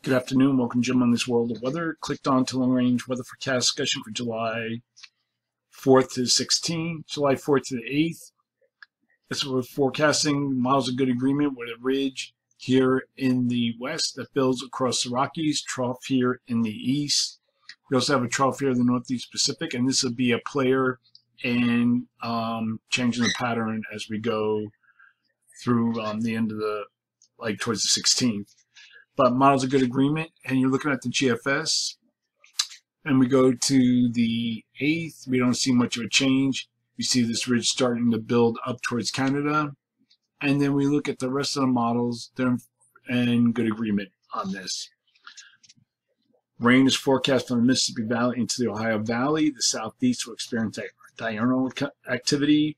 Good afternoon. Welcome to Jim on this world of weather. Clicked on to long range weather forecast discussion for July 4th to 16th, July 4th to the 8th. This we're forecasting models of good agreement with a ridge here in the west that builds across the Rockies, trough here in the east. We also have a trough here in the Northeast Pacific, and this will be a player in changing the pattern as we go through the end of the, towards the 16th. But models of good agreement, and you're looking at the GFS, and we go to the 8th, we don't see much of a change. We see this ridge starting to build up towards Canada, and then we look at the rest of the models, they're in good agreement on this. Rain is forecast from the Mississippi Valley into the Ohio Valley. The southeast will experience diurnal activity.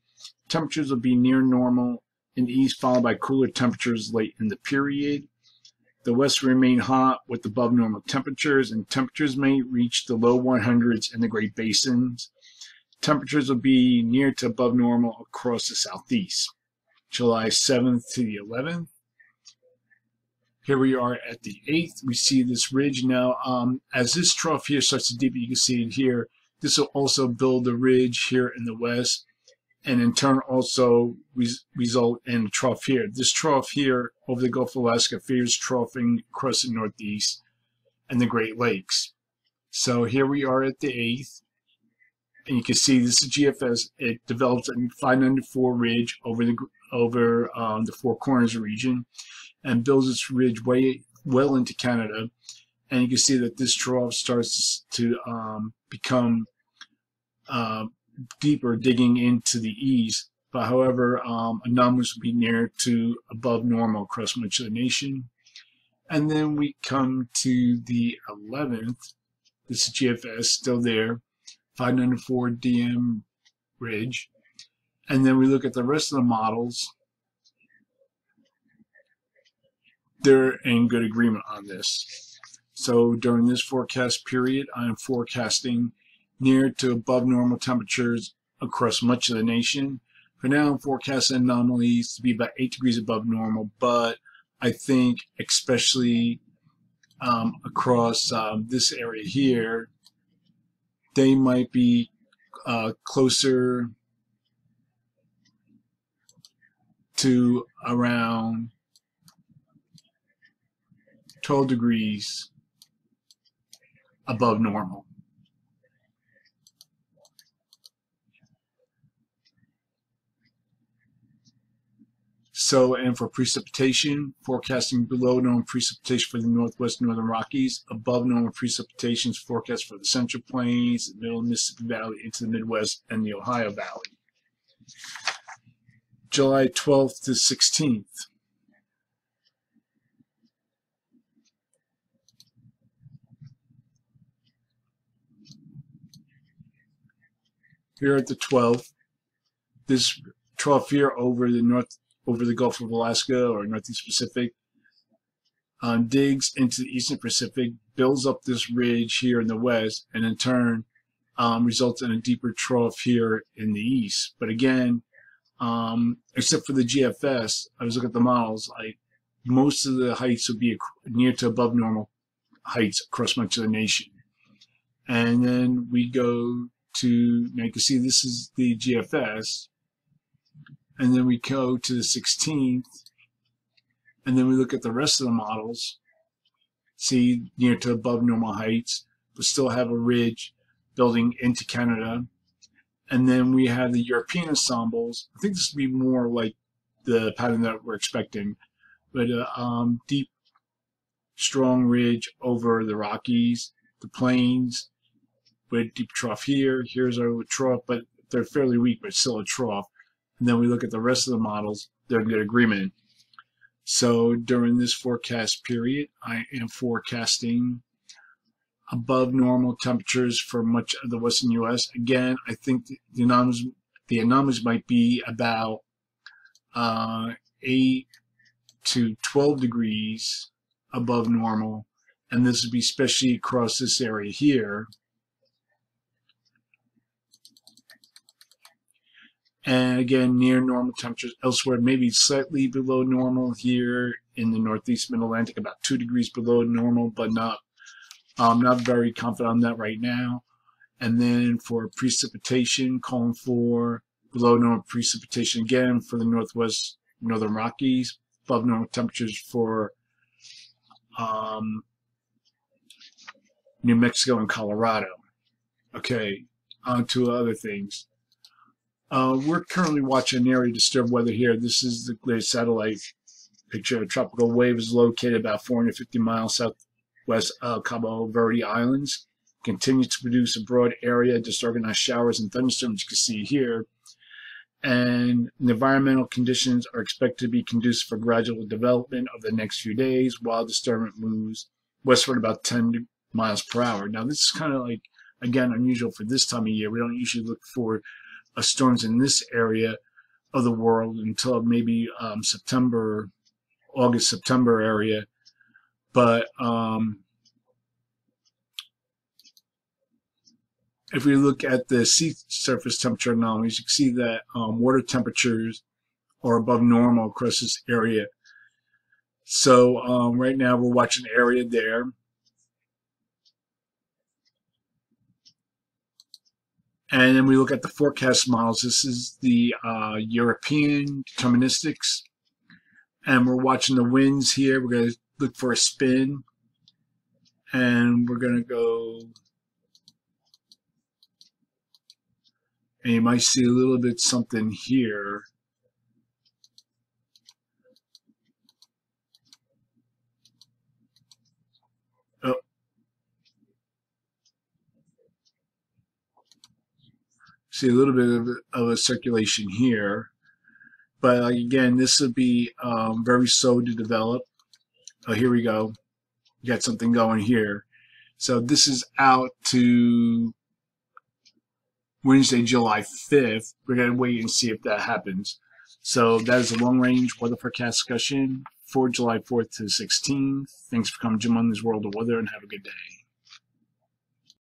Temperatures will be near normal in the east, followed by cooler temperatures late in the period. The west will remain hot with above normal temperatures, and temperatures may reach the low 100s in the Great Basins. Temperatures will be near to above normal across the southeast. July 7th to the 11th. Here we are at the 8th. We see this ridge now. As this trough here starts to deepen, you can see it here. This will also build a ridge here in the west, and in turn also result in a trough here. This trough here over the Gulf of Alaska favors troughing across the Northeast and the Great Lakes. So here we are at the 8th, and you can see this is GFS. It develops a 594 ridge over the Four Corners region and builds its ridge well into Canada. And you can see that this trough starts to become deeper, digging into the east, but however anomalies will be near to above normal across much of the nation. And then we come to the 11th. This is GFS, still there, 594 DM ridge. And then we look at the rest of the models. They're in good agreement on this. So during this forecast period, I am forecasting near to above normal temperatures across much of the nation. For now, I'm forecasting anomalies to be about 8 degrees above normal, but I think especially across this area here, they might be closer to around 12 degrees above normal. So, and for precipitation, forecasting below normal precipitation for the northwest northern Rockies, above normal precipitation is forecast for the Central Plains, the middle Mississippi Valley into the Midwest, and the Ohio Valley. July 12th to 16th. Here at the 12th, this trough here over the Gulf of Alaska or Northeast Pacific digs into the Eastern Pacific, builds up this ridge here in the west, and in turn results in a deeper trough here in the east. But again, except for the GFS, I was looking at the models, most of the heights would be near to above normal heights across much of the nation. And then we go to, now you can see this is the GFS, and then we go to the 16th, and then we look at the rest of the models, see near to above normal heights, but still have a ridge building into Canada. And then we have the European ensembles. I think this would be more like the pattern that we're expecting, but a deep, strong ridge over the Rockies, the plains, with deep trough here. Here's our trough, but they're fairly weak, but still a trough. And then we look at the rest of the models, they're in good agreement. So during this forecast period, I am forecasting above normal temperatures for much of the western U.S. Again, I think the anomalies might be about 8 to 12 degrees above normal, and this would be especially across this area here. And again, near normal temperatures elsewhere, maybe slightly below normal here in the northeast mid-Atlantic, about 2 degrees below normal, but not very confident on that right now. And then for precipitation, calling for below normal precipitation again for the northwest northern Rockies, above normal temperatures for New Mexico and Colorado. Okay, on to other things. We're currently watching an area of disturbed weather here. This is the latest satellite picture. A tropical wave is located about 450 miles southwest of Cabo Verde Islands. Continues to produce a broad area of disorganized showers and thunderstorms, you can see here. And the environmental conditions are expected to be conducive for gradual development over the next few days while disturbance moves westward about 10 miles per hour. Now, this is kind of like, again, unusual for this time of year. We don't usually look for storms in this area of the world until maybe September, August, September area. But if we look at the sea surface temperature anomalies, you can see that water temperatures are above normal across this area. So right now we're watching the area there. And then we look at the forecast models. This is the European deterministics. And we're watching the winds here. We're going to look for a spin. And we're going to go... And you might see a little bit something here. Oh. See a little bit of a circulation here. But again, this would be very slow to develop. Oh, here we go. We got something going here. So this is out to Wednesday, July 5th. We're going to wait and see if that happens. So that is a long-range weather forecast discussion for July 4th to 16th. Thanks for coming to Jim on this World of Weather, and have a good day.